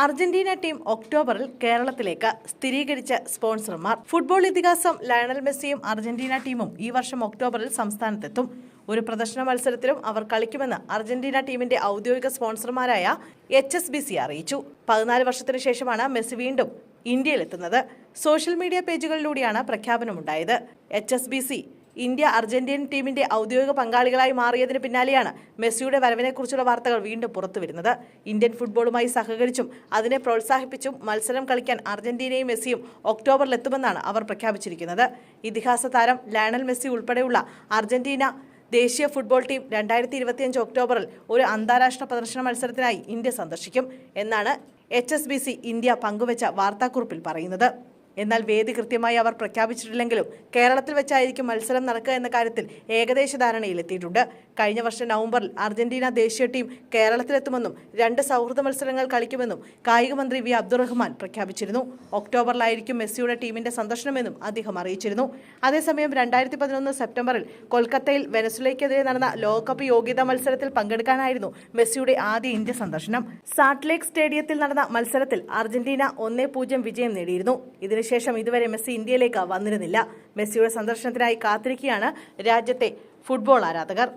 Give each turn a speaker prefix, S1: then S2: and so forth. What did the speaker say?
S1: Argentina team ഒക്ടോബറിൽ കേരളത്തിലേക്ക് സ്ഥിരീകരിച്ച സ്പോൺസർമാർ. ഫുട്ബോൾ ഇതിഹാസം ലയണൽ മെസ്സിയും അർജന്റീന ടീമും ഈ വർഷം ഒക്ടോബറിൽ സംസ്ഥാനത്തെത്തും. ഒരു പ്രദർശന മത്സരത്തിലും അവർ കളിക്കുമെന്ന് അർജന്റീന ടീമിന്റെ ഔദ്യോഗിക സ്പോൺസർമാരായ HSBC അറിയിച്ചു. 14 വർഷത്തിനു ശേഷമാണ് മെസ്സി വീണ്ടും ഇന്ത്യയിലെത്തുന്നത്. സോഷ്യൽ മീഡിയ പേജുകളിലൂടെയാണ് പ്രഖ്യാപനമുണ്ടായത്. HSBC ഇന്ത്യ അർജന്റീൻ ടീമിന്റെ ഔദ്യോഗിക പങ്കാളികളായി മാറിയതിന് പിന്നാലെയാണ് മെസ്സിയുടെ വരവിനെക്കുറിച്ചുള്ള വാർത്തകൾ വീണ്ടും പുറത്തുവരുന്നത്. ഇന്ത്യൻ ഫുട്ബോളുമായി സഹകരിച്ചും അതിനെ പ്രോത്സാഹിപ്പിച്ചും മത്സരം കളിക്കാൻ അർജന്റീനയും മെസ്സിയും ഒക്ടോബറിൽ എത്തുമെന്നാണ് അവർ പ്രഖ്യാപിച്ചിരിക്കുന്നത്. ഇതിഹാസ താരം ലയണൽ മെസ്സി ഉൾപ്പെടെയുള്ള അർജന്റീന ദേശീയ ഫുട്ബോൾ ടീം 2025 ഒക്ടോബറിൽ ഒരു അന്താരാഷ്ട്ര പ്രദർശന മത്സരത്തിനായി ഇന്ത്യ സന്ദർശിക്കും എന്നാണ് HSBC ഇന്ത്യ പങ്കുവച്ച വാർത്താക്കുറിപ്പിൽ പറയുന്നത്. എന്നാൽ വേദി കൃത്യമായി അവർ പ്രഖ്യാപിച്ചിട്ടില്ലെങ്കിലും കേരളത്തിൽ വെച്ചായിരിക്കും മത്സരം നടക്കുക എന്ന കാര്യത്തിൽ ഏകദേശ ധാരണയിലെത്തിയിട്ടുണ്ട്. കഴിഞ്ഞ വർഷം നവംബറിൽ അർജന്റീന ദേശീയ ടീം കേരളത്തിലെത്തുമെന്നും 2 സൗഹൃദ മത്സരങ്ങൾ കളിക്കുമെന്നും കായിക മന്ത്രി V അബ്ദുറഹ്മാൻ പ്രഖ്യാപിച്ചിരുന്നു. ഒക്ടോബറിലായിരിക്കും മെസ്സിയുടെ ടീമിന്റെ സന്ദർശനമെന്നും അദ്ദേഹം അറിയിച്ചിരുന്നു. അതേസമയം 2011 സെപ്റ്റംബറിൽ കൊൽക്കത്തയിൽ വെനസ്വലയ്ക്കെതിരെ നടന്ന ലോകകപ്പ് യോഗ്യതാ മത്സരത്തിൽ പങ്കെടുക്കാനായിരുന്നു മെസ്സിയുടെ ആദ്യ ഇന്ത്യ സന്ദർശനം. സാൾട്ട് ലേക്ക് സ്റ്റേഡിയത്തിൽ നടന്ന മത്സരത്തിൽ അർജന്റീന 1-0 വിജയം നേടിയിരുന്നു. ഇതിനുശേഷം ഇതുവരെ മെസ്സി ഇന്ത്യയിലേക്ക് വന്നിരുന്നില്ല. മെസ്സിയുടെ സന്ദർശനത്തിനായി കാത്തിരിക്കുകയാണ് രാജ്യത്തെ ഫുട്ബോൾ ആരാധകർ.